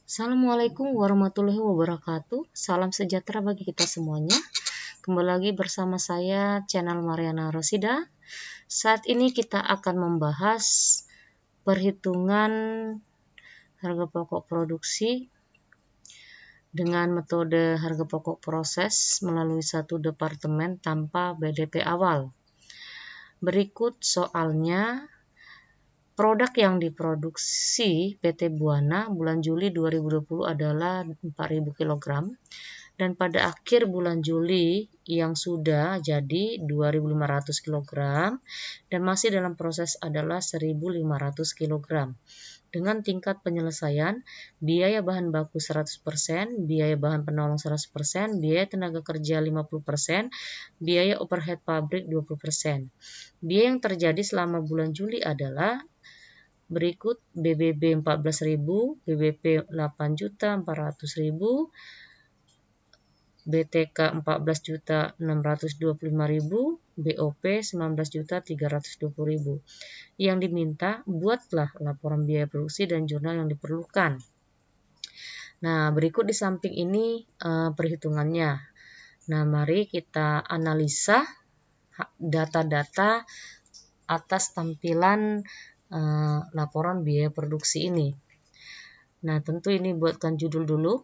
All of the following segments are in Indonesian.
Assalamualaikum warahmatullahi wabarakatuh. Salam sejahtera bagi kita semuanya. Kembali lagi bersama saya, channel Mariana Rosida. Saat ini kita akan membahas perhitungan harga pokok produksi dengan metode harga pokok proses melalui satu departemen tanpa BDP awal. Berikut soalnya. Produk yang diproduksi PT Buana bulan Juli 2020 adalah 4.000 kg dan pada akhir bulan Juli yang sudah jadi 2.500 kg dan masih dalam proses adalah 1.500 kg. Dengan tingkat penyelesaian, biaya bahan baku 100%, biaya bahan penolong 100%, biaya tenaga kerja 50%, biaya overhead pabrik 20%. Biaya yang terjadi selama bulan Juli adalah berikut: BBB 14.000, BBP 8.400.000, BTK 14.625.000, BOP 19.320.000. Yang diminta, buatlah laporan biaya produksi dan jurnal yang diperlukan. Nah, berikut di samping ini perhitungannya. Nah, mari kita analisa data-data atas tampilan laporan biaya produksi ini. Nah, tentu ini buatkan judul dulu.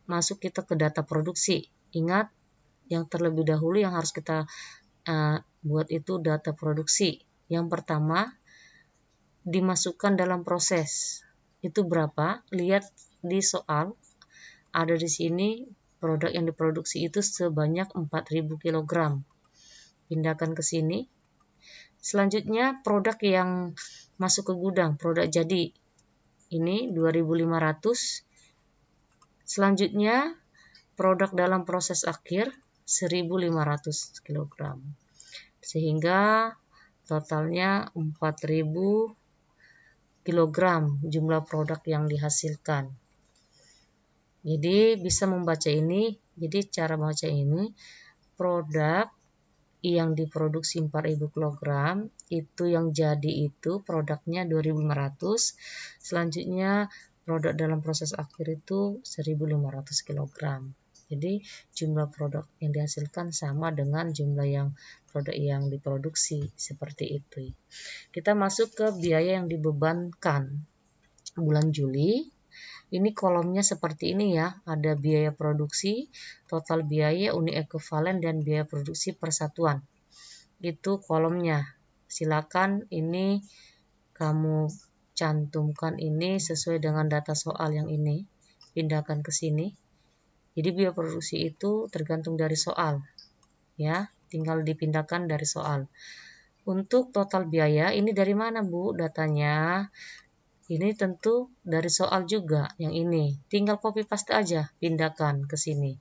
Masuk kita ke data produksi. Ingat, yang terlebih dahulu yang harus kita buat itu data produksi. Yang pertama, dimasukkan dalam proses. Itu berapa? Lihat di soal. Ada di sini produk yang diproduksi itu sebanyak 4.000 kg. Pindahkan ke sini. Selanjutnya, produk yang masuk ke gudang, produk jadi. Ini 2.500. Selanjutnya, produk dalam proses akhir 1.500 kg. Sehingga totalnya 4.000 kg jumlah produk yang dihasilkan. Jadi bisa membaca ini. Jadi cara membaca ini, produk yang diproduksi 4.000 kg itu yang jadi itu produknya 2.500. Selanjutnya produk dalam proses akhir itu 1.500 kg. Jadi jumlah produk yang dihasilkan sama dengan jumlah yang produk yang diproduksi, seperti itu. Kita masuk ke biaya yang dibebankan bulan Juli. Ini kolomnya seperti ini ya, ada biaya produksi, total biaya, unit ekuivalen, dan biaya produksi persatuan. Itu kolomnya. Silakan ini kamu cantumkan ini sesuai dengan data soal yang ini. Pindahkan ke sini. Jadi biaya produksi itu tergantung dari soal. Ya, tinggal dipindahkan dari soal. Untuk total biaya, ini dari mana Bu datanya? Ini tentu dari soal juga yang ini. Tinggal copy paste aja, pindahkan ke sini.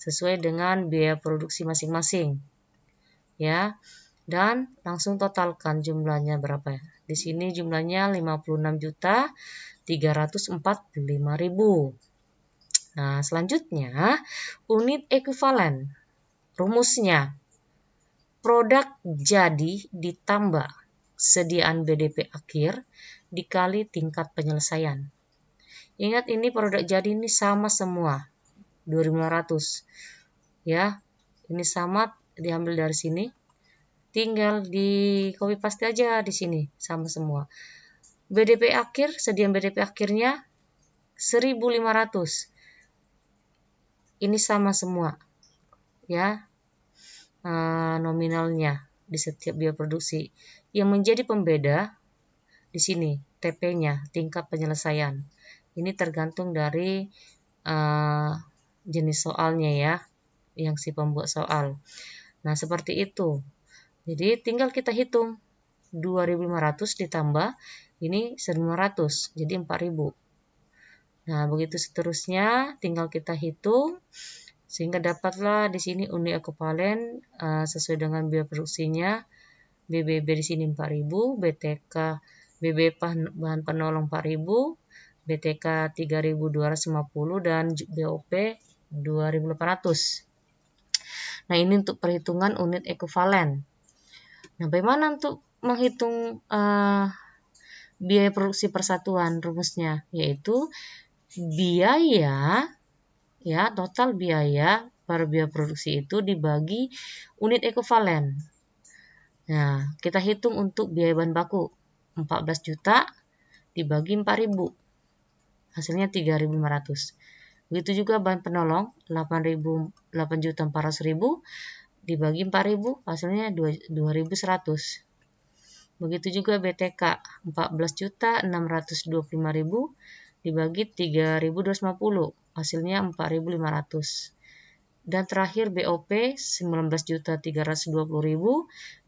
Sesuai dengan biaya produksi masing-masing. Ya. Dan langsung totalkan jumlahnya berapa ya? Di sini jumlahnya 56.345.000. Nah, selanjutnya unit ekuivalen. Rumusnya, produk jadi ditambah sediaan BDP akhir dikali tingkat penyelesaian. Ingat, ini produk jadi ini sama semua, 2.500. Ya, ini sama, diambil dari sini. Tinggal di copy paste aja di sini, sama semua. BDP akhir, sediaan BDP akhirnya 1.500. Ini sama semua. Ya, nominalnya di setiap biaya produksi. Yang menjadi pembeda di sini TP-nya, tingkat penyelesaian. Ini tergantung dari jenis soalnya ya, yang si pembuat soal. Nah, seperti itu. Jadi tinggal kita hitung 2.500 ditambah ini 1.500, jadi 4.000. Nah, begitu seterusnya, tinggal kita hitung sehingga dapatlah di sini unit ekuivalen sesuai dengan biaya produksinya. BBB di sini 4.000, BTK BB bahan penolong 4.000, BTK 3.250 dan BOP 2.800. Nah, ini untuk perhitungan unit ekuivalen. Nah, bagaimana untuk menghitung biaya produksi persatuan? Rumusnya yaitu biaya, ya, total biaya per biaya produksi itu dibagi unit ekivalen. Nah, kita hitung untuk biaya bahan baku 14 juta dibagi 4.000, hasilnya 3.500. Begitu juga bahan penolong 8.400.000 dibagi 4.000, hasilnya 2.100. Begitu juga BTK 14.625.000 dibagi 3.250, hasilnya 4.500. Dan terakhir BOP 19.320.000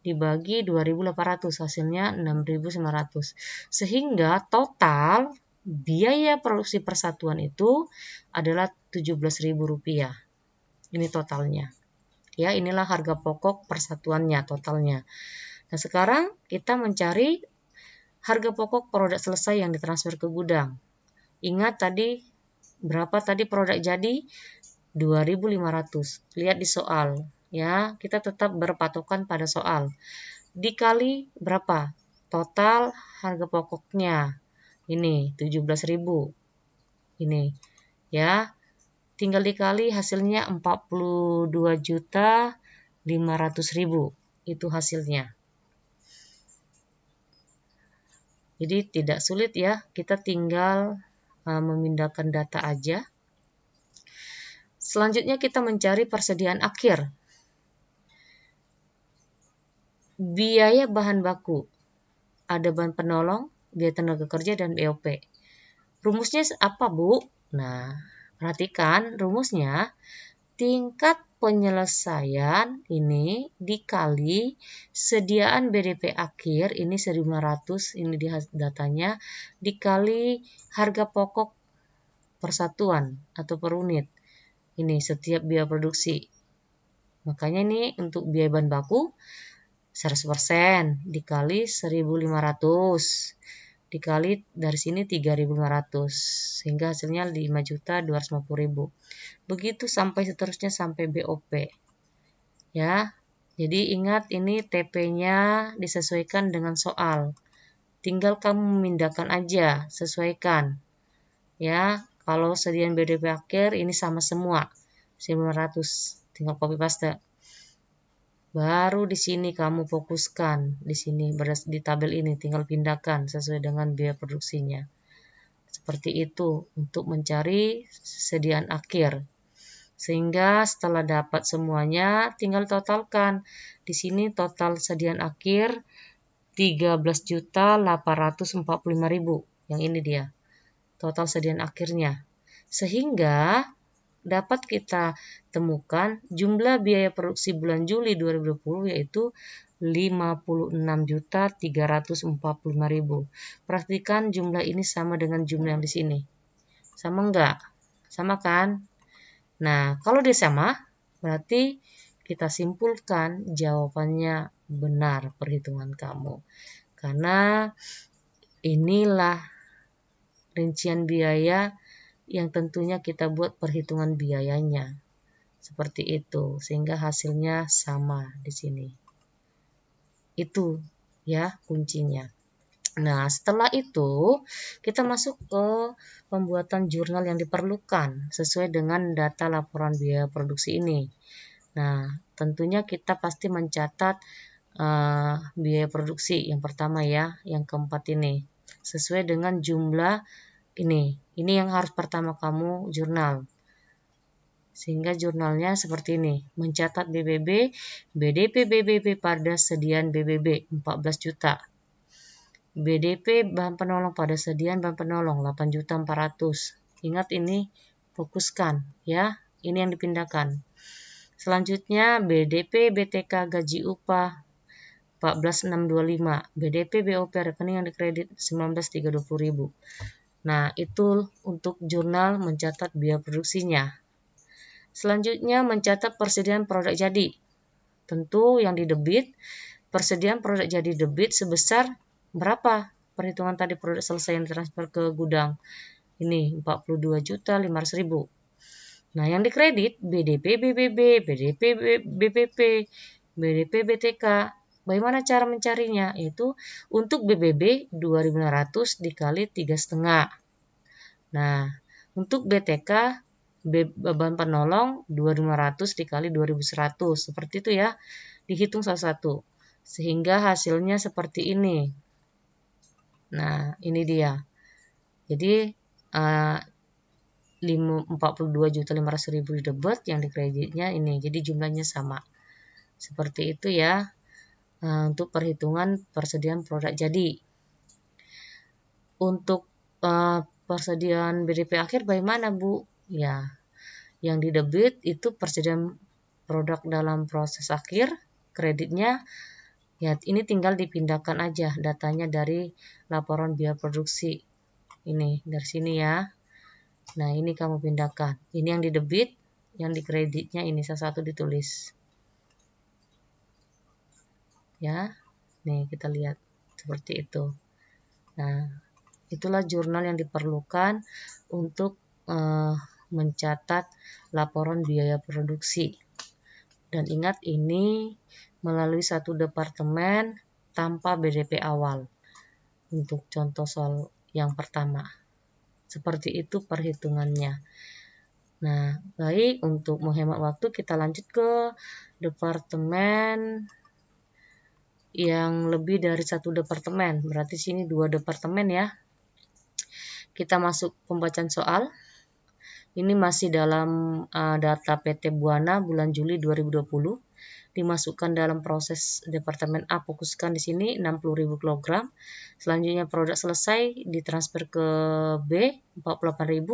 dibagi 2.800, hasilnya 6.900. Sehingga total biaya produksi persatuan itu adalah Rp17.000. Ini totalnya. Ya, inilah harga pokok persatuannya, totalnya. Nah, sekarang kita mencari harga pokok produk selesai yang ditransfer ke gudang. Ingat tadi berapa tadi produk jadi? 2.500. Lihat di soal, ya. Kita tetap berpatokan pada soal. Dikali berapa? Total harga pokoknya. Ini 17.000. Ini, ya. Tinggal dikali hasilnya 42.500.000. Itu hasilnya. Jadi tidak sulit ya, kita tinggal memindahkan data aja. Selanjutnya kita mencari persediaan akhir. Biaya bahan baku. Ada bahan penolong, biaya tenaga kerja, dan BOP. Rumusnya apa, Bu? Nah, perhatikan rumusnya. Tingkat penyelesaian ini dikali sediaan BDP akhir, ini 1.500, ini di datanya, dikali harga pokok persatuan atau per unit. Ini setiap biaya produksi. Makanya ini untuk biaya bahan baku 100% dikali 1.500 dikali dari sini 3.500 sehingga hasilnya 5.250.000. Begitu sampai seterusnya sampai BOP. Ya. Jadi ingat ini TP-nya disesuaikan dengan soal. Tinggal kamu memindahkan aja, sesuaikan. Ya, kalau sediaan BDP akhir ini sama semua. 900, tinggal copy paste. Baru di sini kamu fokuskan, di sini di tabel ini tinggal pindahkan sesuai dengan biaya produksinya. Seperti itu untuk mencari sediaan akhir. Sehingga setelah dapat semuanya tinggal totalkan. Di sini total sediaan akhir 13.845.000. Yang ini dia. Total sediaan akhirnya. Sehingga dapat kita temukan jumlah biaya produksi bulan Juli 2020 yaitu 56.345.000. Perhatikan jumlah ini sama dengan jumlah yang di sini. Sama enggak? Sama kan? Nah, kalau dia sama, berarti kita simpulkan jawabannya benar perhitungan kamu. Karena inilah rincian biaya yang tentunya kita buat perhitungan biayanya. Seperti itu, sehingga hasilnya sama di sini. Itu ya kuncinya. Nah, setelah itu kita masuk ke pembuatan jurnal yang diperlukan sesuai dengan data laporan biaya produksi ini. Nah, tentunya kita pasti mencatat biaya produksi yang pertama ya, yang keempat ini. Sesuai dengan jumlah ini yang harus pertama kamu jurnal. Sehingga jurnalnya seperti ini. Mencatat BBB, BDP BBB pada sediaan BBB 14 juta. BDP bahan penolong pada sediaan bahan penolong 8.400.000. Ingat ini fokuskan ya. Ini yang dipindahkan. Selanjutnya BDP BTK gaji upah 14.625. BDP BOP rekening yang dikredit 19.320.000. Nah, itu untuk jurnal mencatat biaya produksinya. Selanjutnya mencatat persediaan produk jadi. Tentu yang didebit, persediaan produk jadi debit sebesar berapa? Perhitungan tadi produk selesai yang transfer ke gudang. Ini 42.500.000. Nah, yang dikredit BDP BBB, BDP BPP, BDP BTK. Bagaimana cara mencarinya? Itu untuk BBB 2.500 dikali 3,5. Nah, Untuk BTK, beban penolong 2.500 dikali 2.100. Seperti itu ya. Dihitung satu-satu. Sehingga hasilnya seperti ini. Nah, ini dia. Jadi 42.500.000 di debit, yang di kreditnya ini. Jadi jumlahnya sama. Seperti itu ya. Untuk perhitungan persediaan produk jadi. Untuk persediaan BDP akhir bagaimana, Bu? Ya, yang di debit itu persediaan produk dalam proses akhir, kreditnya ya ini tinggal dipindahkan aja datanya dari laporan biaya produksi. Ini dari sini ya. Nah, ini kamu pindahkan. Ini yang di debit, yang di kreditnya ini satu-satu ditulis. Ya. Nih, kita lihat seperti itu. Nah, itulah jurnal yang diperlukan untuk mencatat laporan biaya produksi. Dan ingat, ini melalui satu departemen tanpa BDP awal. Untuk contoh soal yang pertama. Seperti itu perhitungannya. Nah, baik, untuk menghemat waktu kita lanjut ke departemen yang lebih dari satu departemen. Berarti sini 2 departemen ya. Kita masuk pembacaan soal. Ini masih dalam data PT Buana bulan Juli 2020. Dimasukkan dalam proses departemen A, fokuskan di sini 60.000 kg. Selanjutnya produk selesai ditransfer ke B 48.000.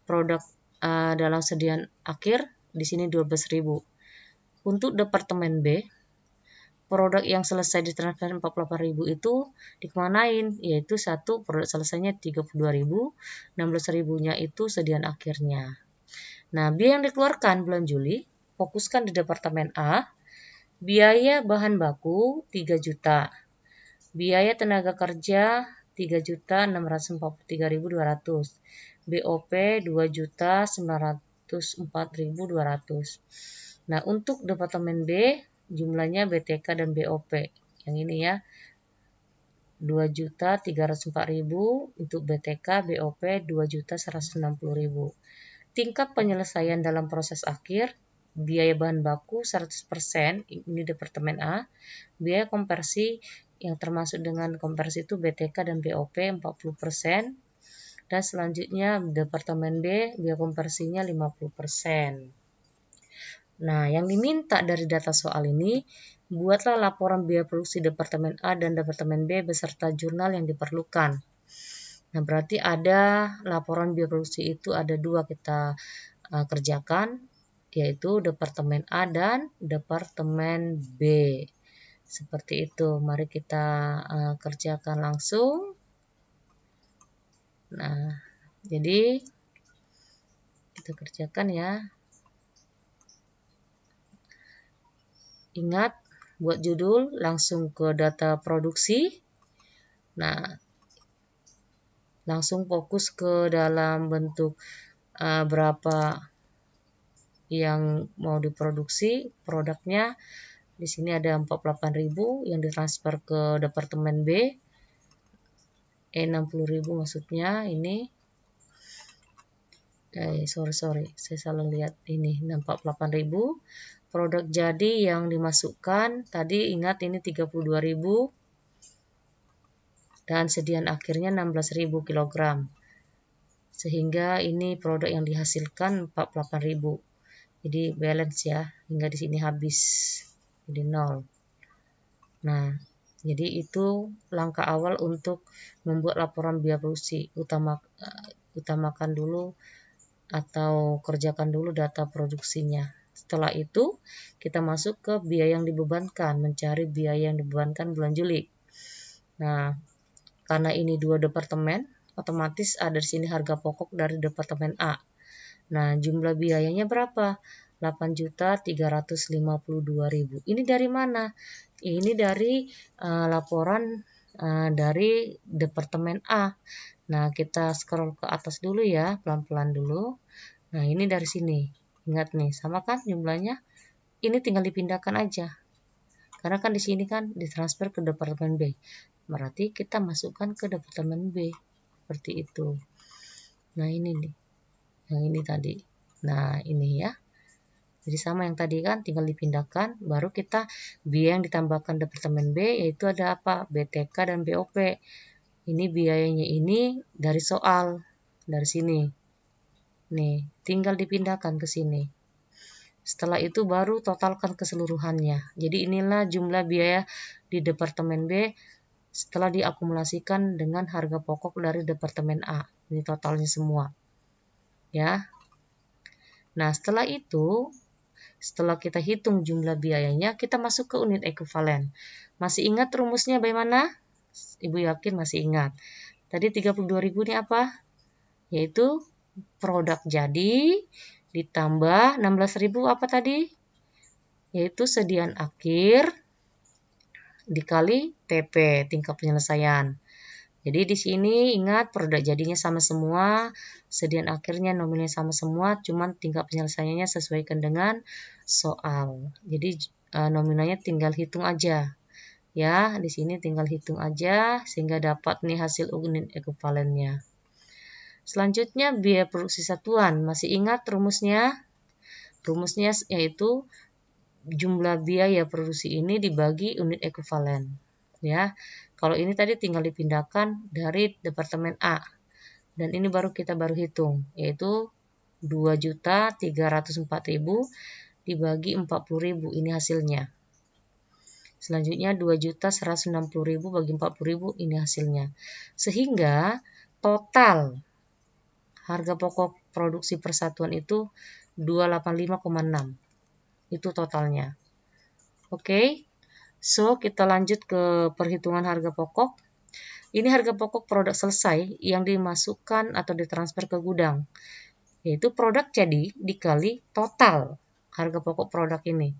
Produk dalam sediaan akhir di sini 12.000. Untuk departemen B, produk yang selesai ditransfer 48.000 itu dikemanain? Yaitu satu produk selesainya 32.000, 16.000-nya itu sediaan akhirnya. Nah, biaya yang dikeluarkan bulan Juli, fokuskan di departemen A, biaya bahan baku 3 juta, biaya tenaga kerja 3.643.200, BOP 2.904.200. Nah, untuk departemen B jumlahnya BTK dan BOP. Yang ini ya. 2.304.000 untuk BTK, BOP 2.160.000. Tingkat penyelesaian dalam proses akhir, biaya bahan baku 100%, ini departemen A. Biaya konversi yang termasuk dengan konversi itu BTK dan BOP 40%. Dan selanjutnya departemen B, biaya konversinya 50%. Nah, yang diminta dari data soal ini, buatlah laporan biaya produksi departemen A dan departemen B beserta jurnal yang diperlukan. Nah, berarti ada laporan biaya produksi itu ada 2 kita kerjakan, yaitu departemen A dan departemen B. Seperti itu. Mari kita kerjakan langsung. Nah, jadi kita kerjakan ya. Ingat, buat judul langsung ke data produksi. Nah, langsung fokus ke dalam bentuk berapa yang mau diproduksi produknya. Di sini ada 48.000 yang ditransfer ke departemen B. 60.000 maksudnya ini. Sorry, saya salah lihat ini 48.000. Produk jadi yang dimasukkan tadi ingat ini 32.000 dan sediaan akhirnya 16.000 kg. Sehingga ini produk yang dihasilkan 48.000. Jadi balance ya, hingga di sini habis. Jadi 0. Nah, jadi itu langkah awal untuk membuat laporan biaya produksi. Utamakan dulu atau kerjakan dulu data produksinya. Setelah itu, kita masuk ke biaya yang dibebankan, mencari biaya yang dibebankan bulan Juli. Nah, karena ini 2 departemen, otomatis ada di sini harga pokok dari departemen A. Nah, jumlah biayanya berapa? 8.352.000. Ini dari mana? Ini dari laporan dari departemen A. Nah, kita scroll ke atas dulu ya, pelan-pelan dulu. Nah, ini dari sini. Ingat nih, sama kan jumlahnya? Ini tinggal dipindahkan aja. Karena kan di sini kan ditransfer ke departemen B. Berarti kita masukkan ke departemen B. Seperti itu. Nah, ini nih. Yang ini tadi. Nah, ini ya. Jadi sama yang tadi kan, tinggal dipindahkan. Baru kita biaya yang ditambahkan Departemen B, yaitu ada apa? BTK dan BOP. Ini biayanya ini dari soal. Dari sini. Nih, tinggal dipindahkan ke sini. Setelah itu baru totalkan keseluruhannya. Jadi inilah jumlah biaya di Departemen B setelah diakumulasikan dengan harga pokok dari Departemen A. Ini totalnya semua. Ya. Nah, setelah itu, setelah kita hitung jumlah biayanya, kita masuk ke unit ekuivalen. Masih ingat rumusnya bagaimana? Ibu yakin masih ingat. Tadi 32.000 ini apa? Yaitu produk jadi ditambah 16.000 apa tadi? Yaitu sediaan akhir dikali TP, tingkat penyelesaian. Jadi di sini ingat produk jadinya sama semua, sediaan akhirnya nominalnya sama semua, cuman tingkat penyelesaiannya sesuaikan dengan soal. Jadi nominalnya tinggal hitung aja. Ya, di sini tinggal hitung aja sehingga dapat nih hasil unit ekuivalennya. Selanjutnya biaya produksi satuan. Masih ingat rumusnya? Rumusnya yaitu jumlah biaya produksi ini dibagi unit ekuivalen. Ya. Kalau ini tadi tinggal dipindahkan dari Departemen A. Dan ini kita baru hitung, yaitu 2.304.000 dibagi 40.000, ini hasilnya. Selanjutnya 2.160.000 bagi 40.000, ini hasilnya. Sehingga total harga pokok produksi persatuan itu 285,6. Itu totalnya. Oke. So, kita lanjut ke perhitungan harga pokok. Ini harga pokok produk selesai yang dimasukkan atau ditransfer ke gudang. Yaitu produk jadi dikali total harga pokok produk ini.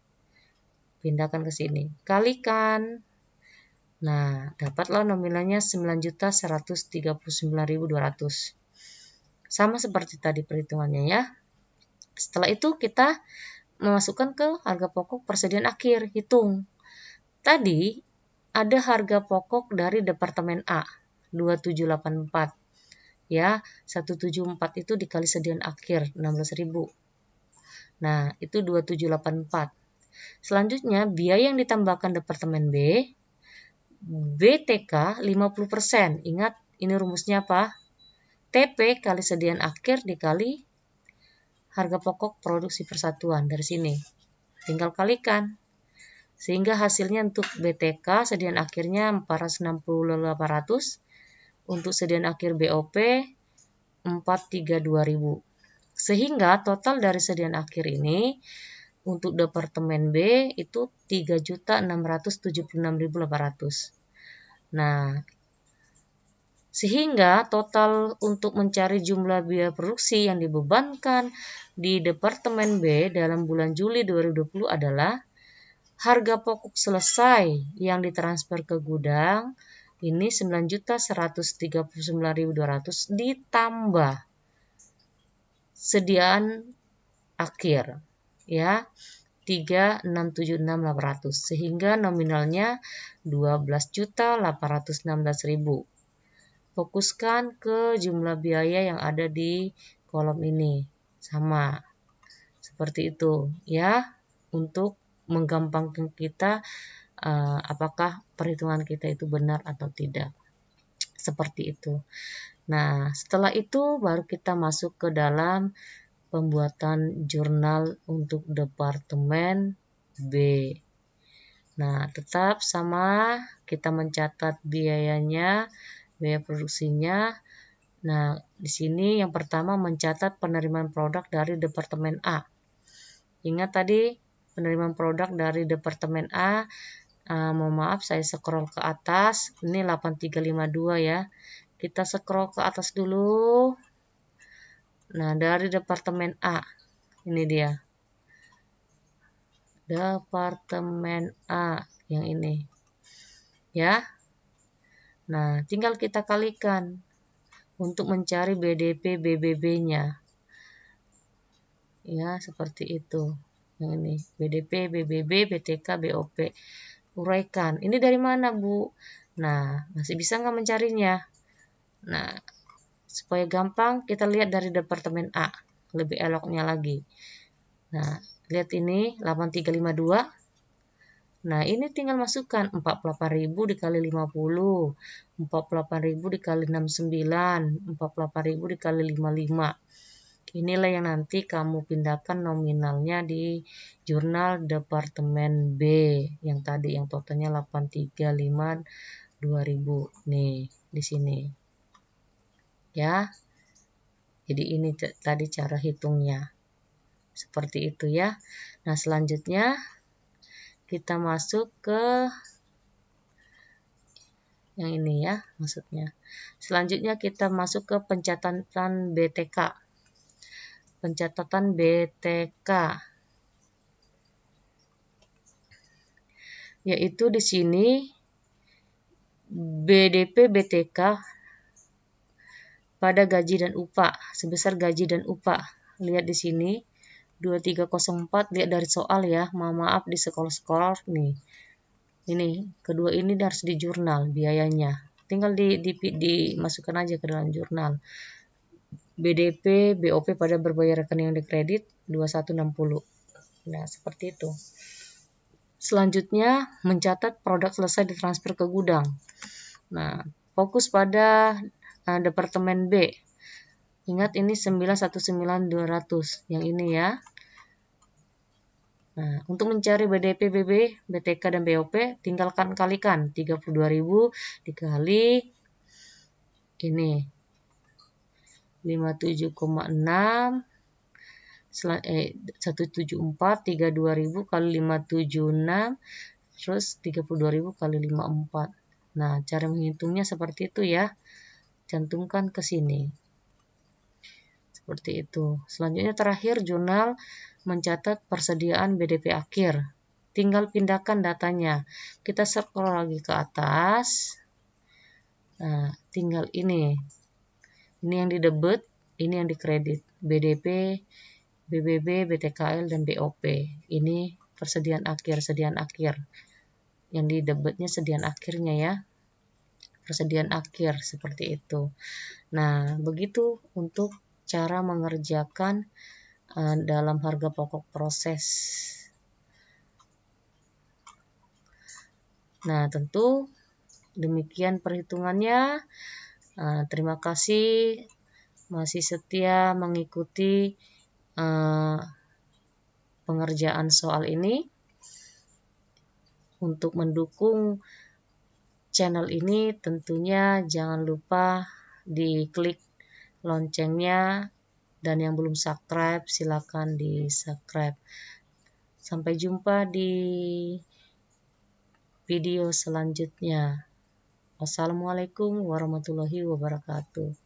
Pindahkan ke sini. Kalikan. Nah, dapatlah nominalnya 9.139.200. Sama seperti tadi perhitungannya ya. Setelah itu kita memasukkan ke harga pokok persediaan akhir. Hitung. Tadi ada harga pokok dari Departemen A, 2784. Ya, 174 itu dikali sediaan akhir, 16.000. Nah, itu 2784. Selanjutnya, biaya yang ditambahkan Departemen B, BTK 50%. Ingat, ini rumusnya apa? TP kali sediaan akhir dikali harga pokok produksi persatuan. Dari sini. Tinggal kalikan. Sehingga hasilnya untuk BTK sediaan akhirnya 460.800, untuk sediaan akhir BOP 432.000. Sehingga total dari sediaan akhir ini untuk Departemen B itu 3.676.800. Nah, sehingga total untuk mencari jumlah biaya produksi yang dibebankan di Departemen B dalam bulan Juli 2020 adalah harga pokok selesai yang ditransfer ke gudang ini 9.139.200 ditambah sediaan akhir ya 3.676.800 sehingga nominalnya 12.816.000. Fokuskan ke jumlah biaya yang ada di kolom ini sama seperti itu ya untuk menggampangkan kita apakah perhitungan kita itu benar atau tidak. Seperti itu. Nah, setelah itu baru kita masuk ke dalam pembuatan jurnal untuk Departemen B. Nah, tetap sama kita mencatat biayanya, biaya produksinya. Nah, di sini yang pertama mencatat penerimaan produk dari Departemen A. Ingat tadi penerimaan produk dari Departemen A, mohon maaf saya scroll ke atas, ini 8352 ya. Kita scroll ke atas dulu. Nah, dari Departemen A, ini dia. Departemen A, yang ini. Ya. Nah, tinggal kita kalikan untuk mencari BDP BBB-nya. Ya, seperti itu. Yang ini, BDP, BBB, BTK, BOP. Uraikan. Ini dari mana, Bu? Nah, masih bisa nggak mencarinya? Nah, supaya gampang, kita lihat dari Departemen A. lebih eloknya lagi. Nah, lihat ini 8352. Nah, ini tinggal masukkan 48.000 dikali 50, 48.000 dikali 69, 48.000 dikali 55. Inilah yang nanti kamu pindahkan nominalnya di jurnal Departemen B yang tadi yang totalnya 8352.000 nih di sini. Ya. Jadi ini tadi cara hitungnya. Seperti itu ya. Nah, selanjutnya kita masuk ke yang ini ya, maksudnya. Selanjutnya kita masuk ke pencatatan BTK. Pencatatan BTK. Yaitu di sini BDP BTK pada gaji dan upah, sebesar gaji dan upah. Lihat di sini 2304, lihat dari soal ya. Maaf di sekolah-sekolah nih. Ini kedua ini harus di jurnal biayanya. Tinggal dimasukkan aja ke dalam jurnal. BDP, BOP pada berbayar rekening yang dikredit 2160. Nah, seperti itu. Selanjutnya, mencatat produk selesai ditransfer ke gudang. Nah, fokus pada Departemen B. Ingat ini 919.200. Yang ini ya. Nah, untuk mencari BDP, BB, BTK, dan BOP, tinggalkan kalikan 32.000 dikali ini 57,6 174 32.000 kali 576 terus 32.000 kali 54. Nah, cara menghitungnya seperti itu ya. Cantumkan ke sini. Seperti itu. Selanjutnya terakhir jurnal mencatat persediaan BDP akhir. Tinggal pindahkan datanya. Kita scroll lagi ke atas. Nah, tinggal ini. Ini yang didebet, ini yang dikredit. BDP, BBB, BTKL, dan BOP. Ini persediaan akhir. Yang didebetnya sediaan akhirnya ya. Persediaan akhir seperti itu. Nah, begitu untuk cara mengerjakan dalam harga pokok proses. Nah, tentu demikian perhitungannya. Terima kasih masih setia mengikuti pengerjaan soal ini. Untuk mendukung channel ini tentunya jangan lupa diklik loncengnya, dan yang belum subscribe silakan di subscribe. Sampai jumpa di video selanjutnya. Wassalamualaikum warahmatullahi wabarakatuh.